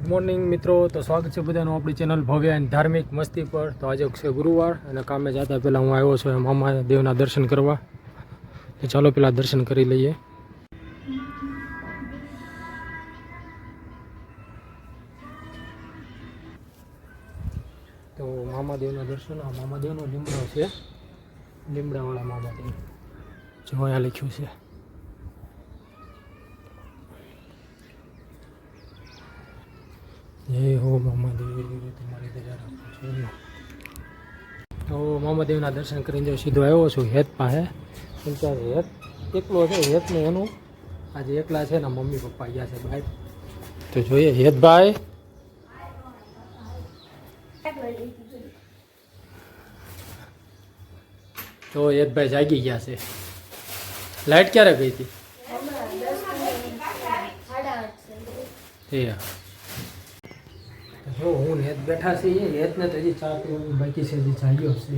Good morning મિત્રો, તો સ્વાગત છે બધાનું આપણી ચેનલ ભવ્ય અને ધાર્મિક મસ્તી પર। તો આજે છે ગુરુવાર અને કામે જતા પહેલાં હું આવ્યો છું મામા દેવના દર્શન કરવા। તો ચાલો પહેલાં દર્શન કરી લઈએ। તો મામા દેવના દર્શન, આ મામા દેવનો લીમડો છે, લીમડાવાળા મામા દેવ જો અહીંયા લખ્યું છે। जय हो मामा देव, तुम्हारी दया રાખો। તો મામાદેવના દર્શન કરીને જો સીધો આવ્યો છું હેત પાસે। કેમ કે હેત એકલો છે, હેતને એનું આજે એકલા છે ને મમ્મી પપ્પા ગયા છે બહાર। તો જોઈએ હેતભાઈ, તો હેતભાઈ જાગી ગયા છે। લાઈટ ક્યારે ગઈ હતી? જો હું હેત બેઠા છે, હેતને તો હજી ચા પીવાની બાકી છે, હજી જાગ્યો છે।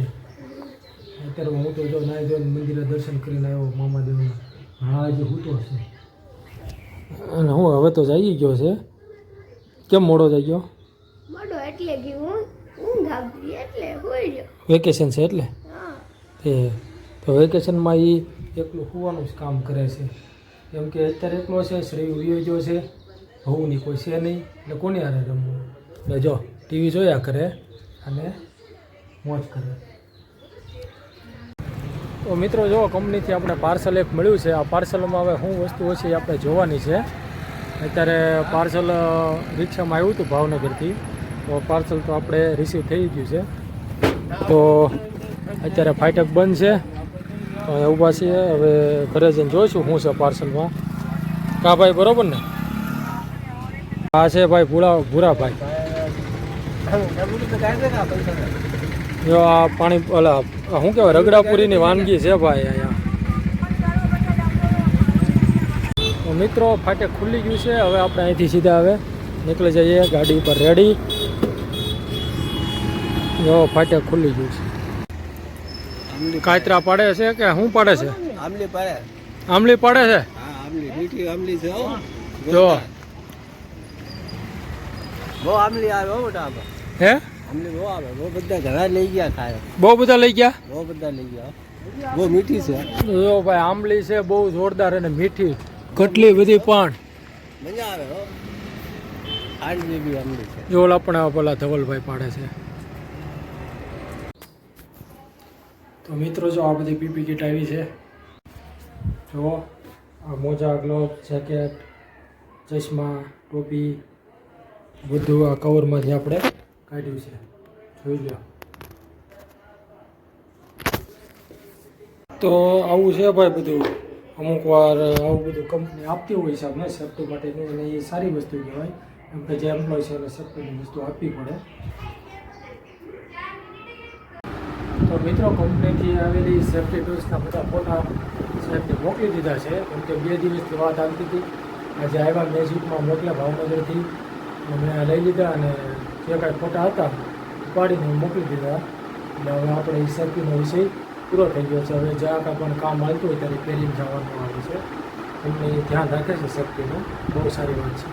અત્યારે હું તો જો નાઈ ધોઈને મંદિરે દર્શન કરીને આવ્યો મામાદેવના। હા હજી હું તો છે અને હું હવે તો જાગી ગયો છે। કેમ મોડો જાગ્યો? મોડો એટલે કે હું ઊંઘ આવતી એટલે હોઈ ગયો। વેકેશન છે એટલે? તે તો વેકેશનમાં એ એકલું હોવાનું જ કામ કરે છે, કેમ કે અત્યારે એકલો છે, શ્રી ઉયો જો છે, હોવું કોઈ છે નહીં, એટલે કોની હારે રમવું? એટલે જો ટીવી જોયા કરે અને મોજ કરે। તો મિત્રો જો કંપનીથી આપણે પાર્સલ એક મળ્યું છે। આ પાર્સલમાં હવે શું વસ્તુ હશે એ આપણે જોવાની છે। અત્યારે પાર્સલ રિક્ષામાં આવ્યું હતું ભાવનગરથી, તો પાર્સલ તો આપણે રિસીવ થઈ ગયું છે। તો અત્યારે ફાટક બંધ છે, ઊભા છીએ, હવે ઘરે જઈને જોઈશું શું છે પાર્સલમાં। કા ભાઈ બરોબર ને? આ છે ભાઈ ભૂરાભાઈ। જો આ પાણી ઓલા શું કહેવાય રગડાપુરીની વાનગી છે ભાઈ અહીંયા। તો મિત્રો ફાટક ખુલ્લી ગયું છે, હવે આપણે અહીંથી સીધા હવે નીકળી જઈએ ગાડી પર રેડી। જો ફાટક ખુલ્લી ગયું છે। કાતરા પાડે છે કે શું પાડે છે? આમલી પાડે। આમલી પાડે છે? હા આમલી, મીઠી આમલી છે। જો બહુ આમલી આવે હો મોટા આમાં। હે આમલી બહુ આવે, બહુ બધા ઘણા લઈ ગયા ખાય। બહુ બધા લઈ ગયા? બહુ બધા લઈ ગયા, બહુ મીઠી છે। જો ભાઈ આમલી છે બહુ જોરદાર અને મીઠી, કેટલી બધી પણ મજા આવે હો। આટલી બી આમલી છે। જો આપણે પેલા ધવલભાઈ પાડે છે। તો મિત્રો જો આ બધી પીપી કીટ આવી છે। જો આ મોજા, ગ્લોવ, જેકેટ, ચશ્મા, ટોપી બધું આ કવરમાંથી આપણે કાઢ્યું છે, જોઈ લો। તો આવું છે ભાઈ બધું। અમુક વાર આવું બધું કંપની આપતી હોય છે આપણે સેફ્ટી માટેની, અને એ સારી વસ્તુ કહેવાય, કેમ કે જે એમ્પ્લોય છે એને સેફ્ટીની વસ્તુ આપવી પડે। તો મિત્રો કંપનીથી આવેલી સેફ્ટી ટૂલ્સના બધા ફોટા સાહેબને મોકલી દીધા છે, કેમ કે 2 દિવસથી વાત આવતી હતી। આજે આવ્યા મેજિકમાં મોકલ્યા ભાવનગરથી, મેં લઈ લીધા અને જે કાંઈ ફોટા હતા પાડીને મોકલી દીધા। એટલે હવે આપણે એ સેફ્ટીનો વિષય પૂરો થઈ ગયો છે। હવે જ્યાં કાંઈ પણ કામ આવતું હોય ત્યારે પહેરીને જવાનું આવે છે, એમને ધ્યાન રાખે છે સેફ્ટીનું, બહુ સારી વાત છે।